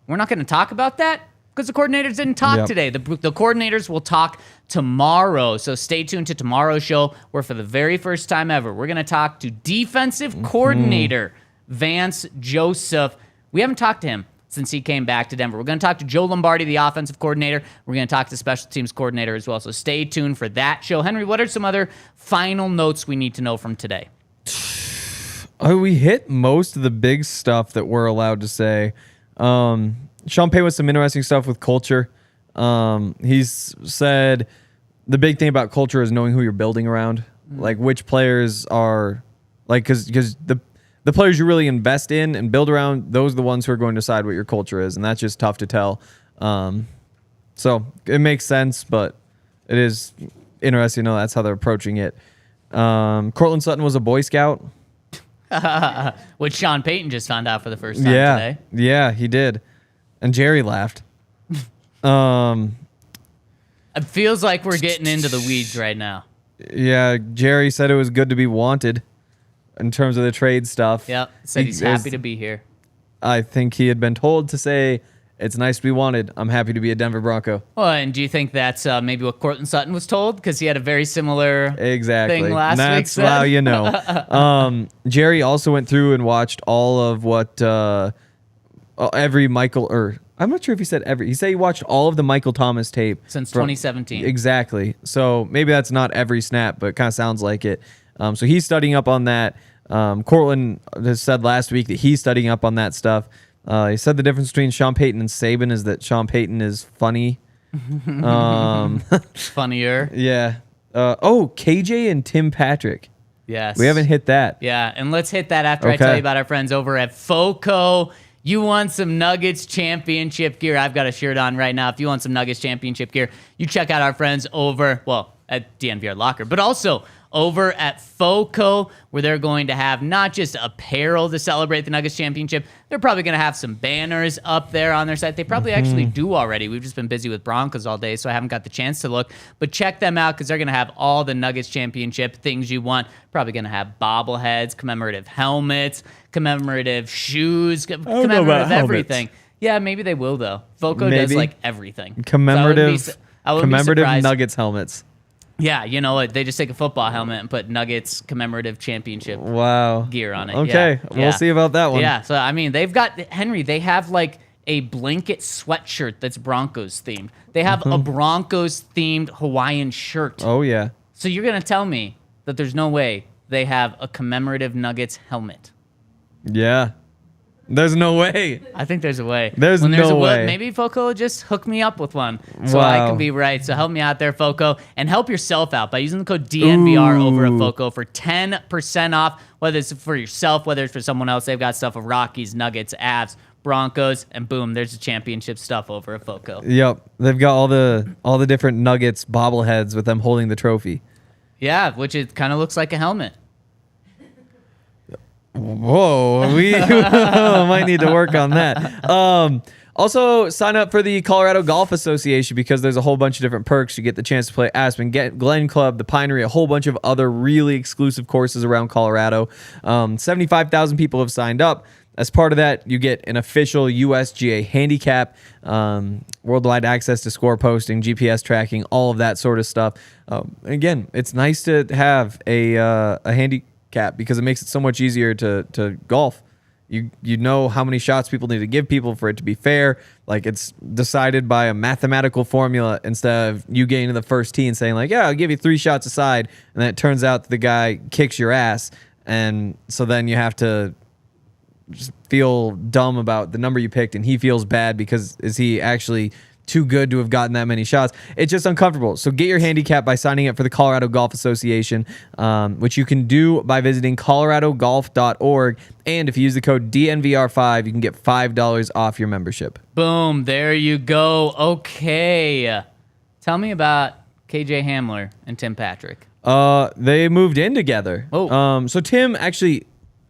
We're not going to talk about that, because the coordinators didn't talk today. The coordinators will talk tomorrow. So stay tuned to tomorrow's show, where for the very first time ever, we're going to talk to defensive coordinator Vance Joseph. We haven't talked to him since he came back to Denver. We're going to talk to Joe Lombardi, the offensive coordinator. We're going to talk to the special teams coordinator as well. So stay tuned for that show. Henry, what are some other final notes we need to know from today? We hit most of the big stuff that we're allowed to say. Sean Payton with some interesting stuff with culture. He's said the big thing about culture is knowing who you're building around, like which players are, like, because the players you really invest in and build around, those are the ones who are going to decide what your culture is, and that's just tough to tell. So it makes sense, but it is interesting to know that's how they're approaching it. Cortland Sutton was a Boy Scout. Which Sean Payton just found out for the first time today. Yeah, he did. And Jerry laughed. It feels like we're getting into the weeds right now. Yeah, Jerry said it was good to be wanted in terms of the trade stuff. Yep, said he's happy to be here. I think he had been told to say, it's nice to be wanted. I'm happy to be a Denver Bronco. Well, and do you think that's maybe what Cortland Sutton was told? Because he had a very similar thing last week. That's how you know. Jerry also went through and watched all of what every Michael, or I'm not sure if he said every. He said he watched all of the Michael Thomas tape since 2017. Exactly. So maybe that's not every snap, but it kind of sounds like it. So he's studying up on that. Cortland has said last week that he's studying up on that stuff. He said the difference between Sean Payton and Saban is that Sean Payton is funny. Funnier. Yeah. KJ and Tim Patrick. Yes. We haven't hit that. Yeah, and let's hit that after I tell you about our friends over at FOCO. You want some Nuggets championship gear? I've got a shirt on right now. If you want some Nuggets championship gear, you check out our friends over, at DNVR Locker, but also over at FOCO, where they're going to have not just apparel to celebrate the Nuggets championship, they're probably going to have some banners up there on their site. They probably actually do already. We've just been busy with Broncos all day, so I haven't got the chance to look. But check them out because they're going to have all the Nuggets championship things you want. Probably going to have bobbleheads, commemorative helmets, commemorative shoes, commemorative everything. Yeah, maybe they will, though. FOCO does, like, everything. Commemorative Nuggets helmets. Yeah, you know what? They just take a football helmet and put Nuggets commemorative championship gear on it. Okay, we'll see about that one. Yeah, so I mean, they've got, Henry, they have like a blanket sweatshirt that's Broncos themed. They have a Broncos themed Hawaiian shirt. Oh, yeah. So you're going to tell me that there's no way they have a commemorative Nuggets helmet? Yeah. There's no way. I think there's a way. There's no way. Maybe FOCO will just hook me up with one so I can be right. So help me out there, FOCO, and help yourself out by using the code DNVR over at FOCO for 10% off, whether it's for yourself, whether it's for someone else. They've got stuff of Rockies, Nuggets, Avs, Broncos, and boom, there's the championship stuff over at FOCO. Yep. They've got all the different Nuggets bobbleheads with them holding the trophy. Yeah, which it kind of looks like a helmet. Whoa, we might need to work on that. Also, sign up for the Colorado Golf Association because there's a whole bunch of different perks. You get the chance to play Aspen Glen Club, the Pinery, a whole bunch of other really exclusive courses around Colorado. 75,000 people have signed up. As part of that, you get an official USGA handicap, worldwide access to score posting, GPS tracking, all of that sort of stuff. Again, it's nice to have a handicap because it makes it so much easier to golf. You know how many shots people need to give people for it to be fair. Like, it's decided by a mathematical formula instead of you getting to the first tee and saying, like, yeah, I'll give you 3 shots aside, and then it turns out that the guy kicks your ass, and so then you have to just feel dumb about the number you picked, and he feels bad because is he actually too good to have gotten that many shots? It's just uncomfortable. So get your handicap by signing up for the Colorado Golf Association, which you can do by visiting coloradogolf.org. And if you use the code DNVR5, you can get $5 off your membership. Boom. There you go. Okay. Tell me about KJ Hamler and Tim Patrick. They moved in together. Oh. So Tim actually...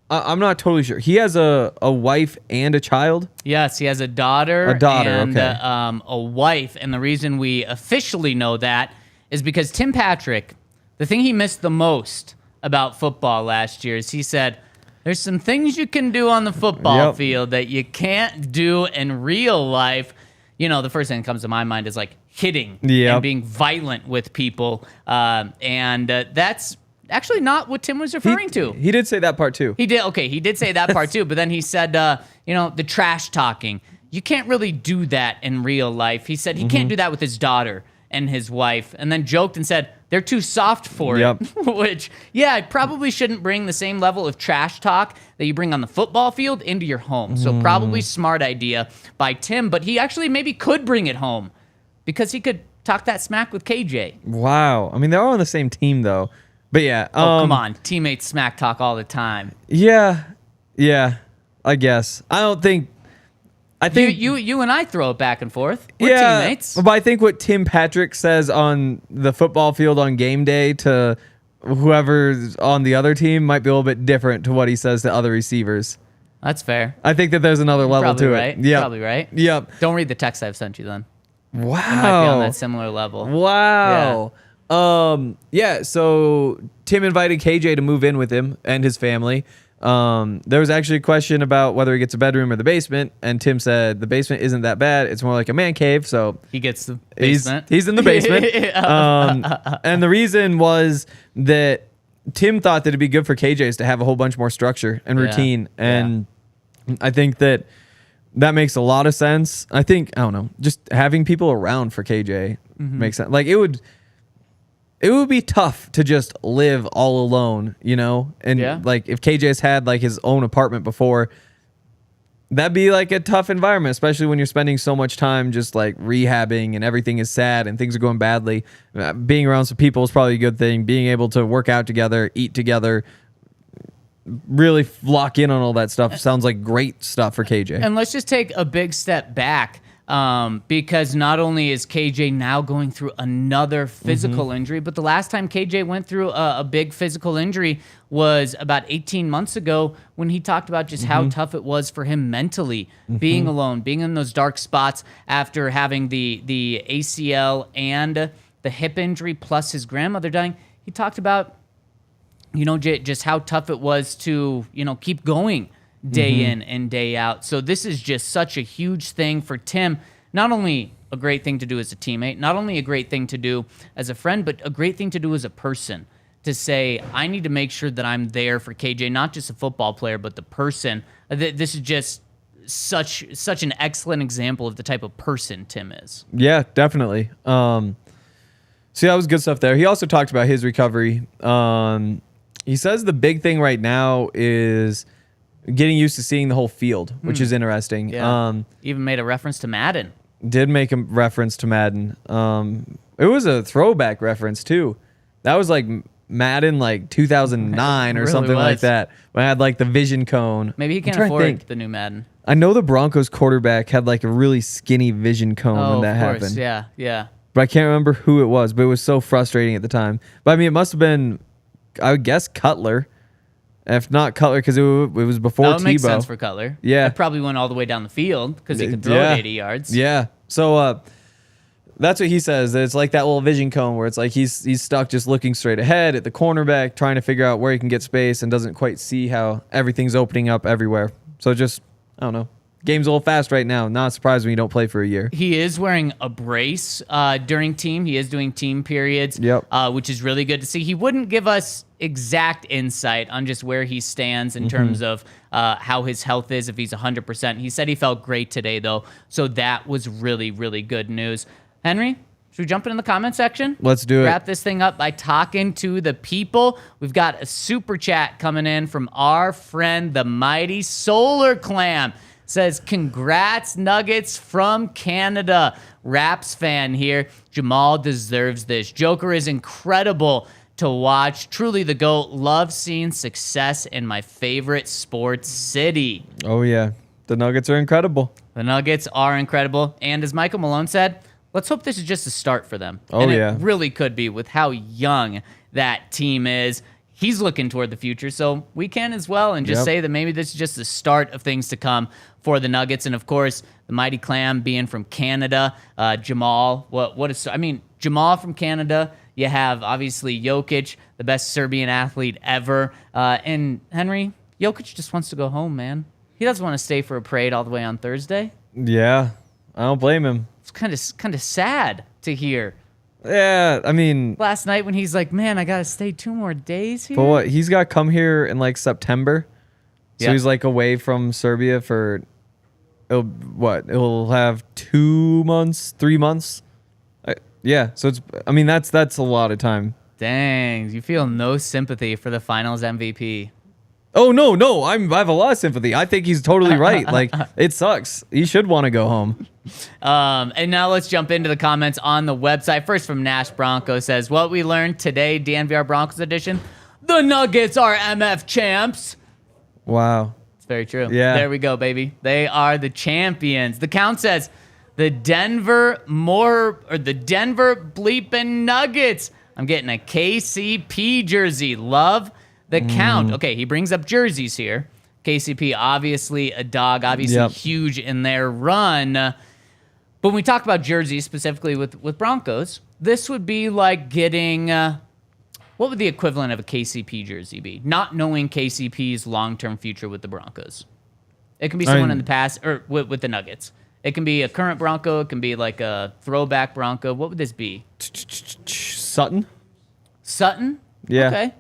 I'm not totally sure. He has a wife and a child? Yes, he has a daughter. And a wife. And the reason we officially know that is because Tim Patrick, the thing he missed the most about football last year is he said, there's some things you can do on the football field that you can't do in real life. You know, the first thing that comes to my mind is like hitting and being violent with people. And that's actually not what Tim was referring to. He did say that part too. He did. Okay, he did say that part too. But then he said, the trash talking. You can't really do that in real life. He said he can't do that with his daughter and his wife. And then joked and said, they're too soft for it. Which, I probably shouldn't bring the same level of trash talk that you bring on the football field into your home. So probably smart idea by Tim. But he actually maybe could bring it home because he could talk that smack with KJ. Wow. I mean, they're all on the same team though. But yeah. Come on. Teammates smack talk all the time. Yeah, I guess. I think you and I throw it back and forth. We're teammates. But I think what Tim Patrick says on the football field on game day to whoever's on the other team might be a little bit different to what he says to other receivers. That's fair. I think that there's another level to it. Yeah, probably right. Yep. Don't read the text I've sent you then. Wow. It might be on that similar level. Wow. So Tim invited KJ to move in with him and his family. There was actually a question about whether he gets a bedroom or the basement, and Tim said the basement isn't that bad. It's more like a man cave, so he gets the basement. He's in the basement. And the reason was that Tim thought that it'd be good for KJ's to have a whole bunch more structure and routine, and I think that makes a lot of sense. I don't know, just having people around for KJ makes sense. Like, it would be tough to just live all alone, you know? And like, if KJ's had like his own apartment before, that'd be like a tough environment, especially when you're spending so much time just like rehabbing and everything is sad and things are going badly. Being around some people is probably a good thing. Being able to work out together, eat together, really lock in on all that stuff. Sounds like great stuff for KJ. And let's just take a big step back. Because not only is KJ now going through another physical injury, but the last time KJ went through a big physical injury was about 18 months ago when he talked about just how tough it was for him mentally, being alone, being in those dark spots after having the ACL and the hip injury plus his grandmother dying. He talked about, just how tough it was to, keep going day in and day out. So this is just such a huge thing for Tim. Not only a great thing to do as a teammate, not only a great thing to do as a friend, but a great thing to do as a person. To say, I need to make sure that I'm there for KJ, not just a football player, but the person. This is just such an excellent example of the type of person Tim is. Yeah, definitely. So that was good stuff there. He also talked about his recovery. He says the big thing right now is getting used to seeing the whole field, which is interesting. Yeah. Even made a reference to Madden. Did make a reference to Madden. It was a throwback reference too. That was like Madden, like 2009 or really something was. like that. When I had like the vision cone. Maybe he can't afford the new Madden. I know the Broncos quarterback had like a really skinny vision cone when that happened. Yeah. But I can't remember who it was. But it was so frustrating at the time. But I mean, it must have been, I would guess, Cutler. If not Cutler, because it was before Tebow. That would make sense for Cutler. Yeah. It probably went all the way down the field because he could throw it 80 yards. Yeah. So that's what he says. That it's like that little vision cone where it's like he's stuck just looking straight ahead at the cornerback, trying to figure out where he can get space and doesn't quite see how everything's opening up everywhere. So just, I don't know. Game's a little fast right now. Not surprised when you don't play for a year. He is wearing a brace during team. He is doing team periods, which is really good to see. He wouldn't give us exact insight on just where he stands in terms of how his health is, if he's 100%. He said he felt great today, though, so that was really, really good news. Henry, should we jump into the comment section? Let's do it. Wrap this thing up by talking to the people. We've got a super chat coming in from our friend, the mighty Solar Clam. Says, congrats, Nuggets from Canada. Raps fan here. Jamal deserves this. Joker is incredible to watch. Truly the GOAT. Love seeing success in my favorite sports city. Oh, yeah. The Nuggets are incredible. The Nuggets are incredible. And as Michael Malone said, let's hope this is just a start for them. Oh, and yeah. It really could be with how young that team is. He's looking toward the future, so we can as well, and just say that maybe this is just the start of things to come for the Nuggets. And of course, the mighty Clam being from Canada, Jamal. Jamal from Canada. You have obviously Jokic, the best Serbian athlete ever, and Henry. Jokic just wants to go home, man. He doesn't want to stay for a parade all the way on Thursday. Yeah, I don't blame him. It's kind of sad to hear. Yeah, I mean, last night when he's like, man, I got to stay 2 more days here. But what? He's got to come here in like September. So he's like away from Serbia for, It'll have 2 months, 3 months. Yeah, so that's a lot of time. Dang, you feel no sympathy for the finals MVP. Oh, no, I have a lot of sympathy. I think he's totally right. Like, it sucks. He should want to go home. And now let's jump into the comments on the website. First from Nash Bronco says, what we learned today, DNVR Broncos edition, the Nuggets are MF champs. Wow. It's very true. Yeah. There we go, baby. They are the champions. The count says, the Denver bleeping Nuggets. I'm getting a KCP jersey. Love the count. Okay, he brings up jerseys here. KCP, obviously a dog, obviously huge in their run. But when we talk about jerseys, specifically with Broncos, this would be like getting, what would the equivalent of a KCP jersey be? Not knowing KCP's long-term future with the Broncos. It can be someone in the past, or with the Nuggets. It can be a current Bronco. It can be like a throwback Bronco. What would this be? Sutton? Sutton? Yeah. Okay.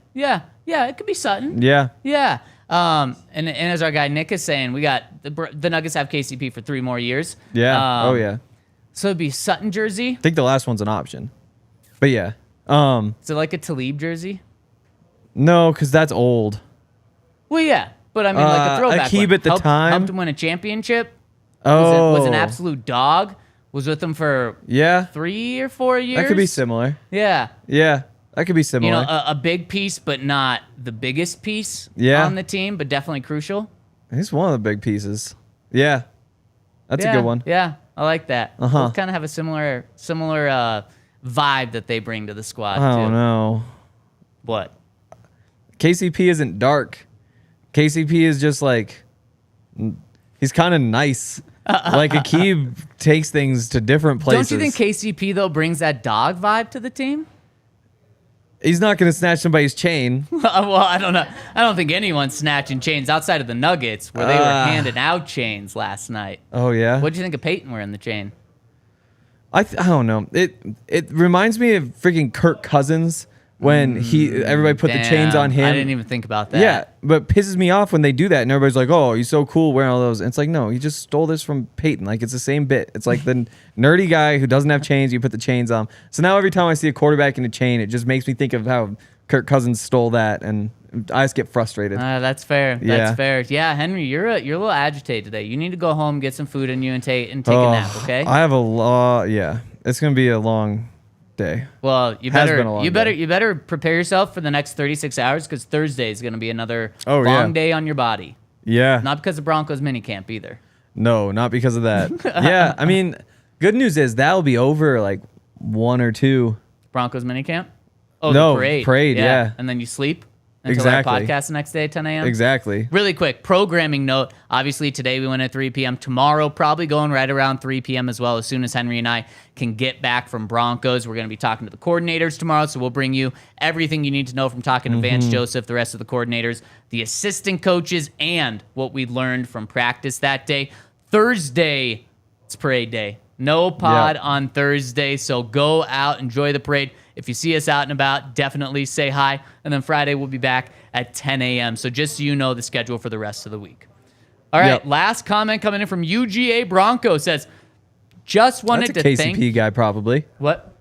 Yeah, it could be Sutton. Yeah. Yeah. And as our guy Nick is saying, we got the Nuggets have KCP for 3 more years. Yeah. Yeah. So it'd be Sutton jersey. I think the last one's an option. But yeah. Is it like a Talib jersey? No, because that's old. Well, yeah. But I mean, like a throwback Akib one. at the time. Helped him win a championship. Oh. Was an absolute dog. Was with him for 3 or 4 years. That could be similar. Yeah. Yeah. That could be similar. You know, a big piece, but not the biggest piece on the team, but definitely crucial. He's one of the big pieces. Yeah. That's a good one. Yeah, I like that. Uh-huh. Both kind of have a similar vibe that they bring to the squad, Oh, too. no. What? KCP isn't dark. KCP is just like, he's kind of nice. Like Akib takes things to different places. Don't you think KCP, though, brings that dog vibe to the team? He's not going to snatch somebody's chain. Well, I don't know. I don't think anyone's snatching chains outside of the Nuggets, where they were handing out chains last night. Oh, yeah? What did you think of Paton wearing the chain? I don't know. It reminds me of freaking Kirk Cousins when everybody put the chains on him. I didn't even think about that. Yeah, but pisses me off when they do that and everybody's like, "Oh, he's so cool wearing all those." And it's like, no, he just stole this from Peyton. Like, it's the same bit. It's like the nerdy guy who doesn't have chains. You put the chains on. So now every time I see a quarterback in a chain, it just makes me think of how Kirk Cousins stole that, and I just get frustrated. That's fair. Yeah. That's fair. Yeah, Henry, you're a little agitated today. You need to go home, get some food in you, and take a nap. Okay. I have a lot. Yeah, it's gonna be a long day. Well, you Has been a long day. better prepare yourself for the next 36 hours, because Thursday is going to be another long day on your body. Yeah. Not because of Broncos minicamp either. No, not because of that. Yeah, I mean, good news is that'll be over like 1 or 2. Broncos minicamp? Oh, No, the parade, yeah. And then you sleep until Exactly. our podcast the next day at 10 a.m.? Exactly. Really quick, programming note. Obviously, today we went at 3 p.m. Tomorrow, probably going right around 3 p.m. as well. As soon as Henry and I can get back from Broncos, we're going to be talking to the coordinators tomorrow. So we'll bring you everything you need to know from talking to Vance Joseph, the rest of the coordinators, the assistant coaches, and what we learned from practice that day. Thursday, it's parade day. No pod on Thursday, so go out, enjoy the parade. If you see us out and about, definitely say hi. And then Friday, we'll be back at 10 a.m. So just so you know the schedule for the rest of the week. All right, last comment coming in from UGA Bronco says, just wanted That's a to KCP thank... guy probably. What?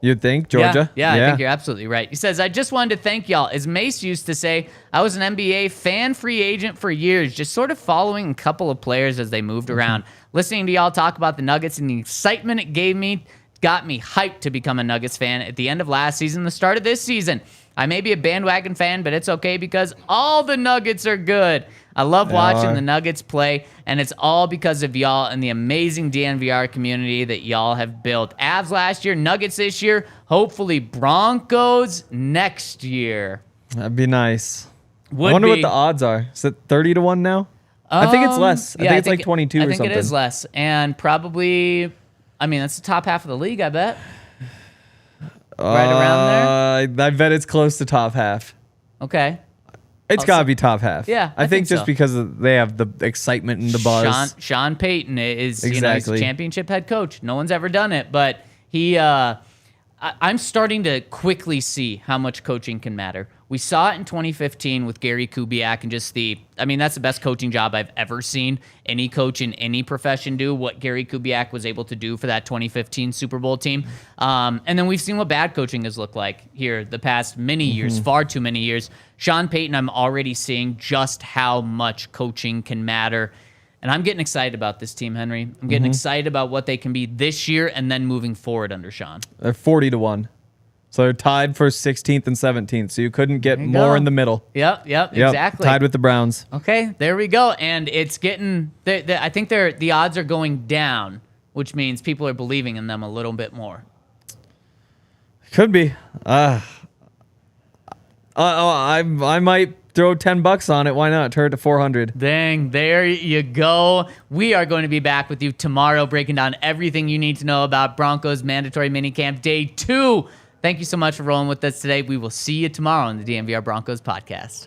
You'd think, Georgia? Yeah, I think you're absolutely right. He says, I just wanted to thank y'all. As Mace used to say, I was an NBA fan free agent for years, just sort of following a couple of players as they moved around. Listening to y'all talk about the Nuggets and the excitement it gave me got me hyped to become a Nuggets fan at the end of last season, the start of this season. I may be a bandwagon fan, but it's okay because all the Nuggets are good. I love watching the Nuggets play, and it's all because of y'all and the amazing DNVR community that y'all have built. Avs last year, Nuggets this year, hopefully Broncos next year. That'd be nice. I wonder what the odds are. Is it 30 to 1 now? I think it's less. I think it's like 22 or something. I think it is less, and probably, I mean, that's the top half of the league, I bet. Right around there? I bet it's close to top half. Okay. It's got to be top half. Yeah, I think just so. because they have the excitement and the buzz. Sean Payton is exactly. He's a championship head coach. No one's ever done it, but he. I'm starting to quickly see how much coaching can matter. We saw it in 2015 with Gary Kubiak and just that's the best coaching job I've ever seen any coach in any profession do, what Gary Kubiak was able to do for that 2015 Super Bowl team. And then we've seen what bad coaching has looked like here the past many years, far too many years. Sean Payton, I'm already seeing just how much coaching can matter. And I'm getting excited about this team, Henry. I'm getting excited about what they can be this year and then moving forward under Sean. They're 40 to 1. So they're tied for 16th and 17th. So you couldn't get more in the middle. Yep, exactly. Tied with the Browns. Okay, there we go. And it's getting, I think the odds are going down, which means people are believing in them a little bit more. Could be. I might throw $10 on it. Why not? Turn it to 400. Dang, there you go. We are going to be back with you tomorrow, breaking down everything you need to know about Broncos mandatory minicamp day 2. Thank you so much for rolling with us today. We will see you tomorrow on the DNVR Broncos podcast.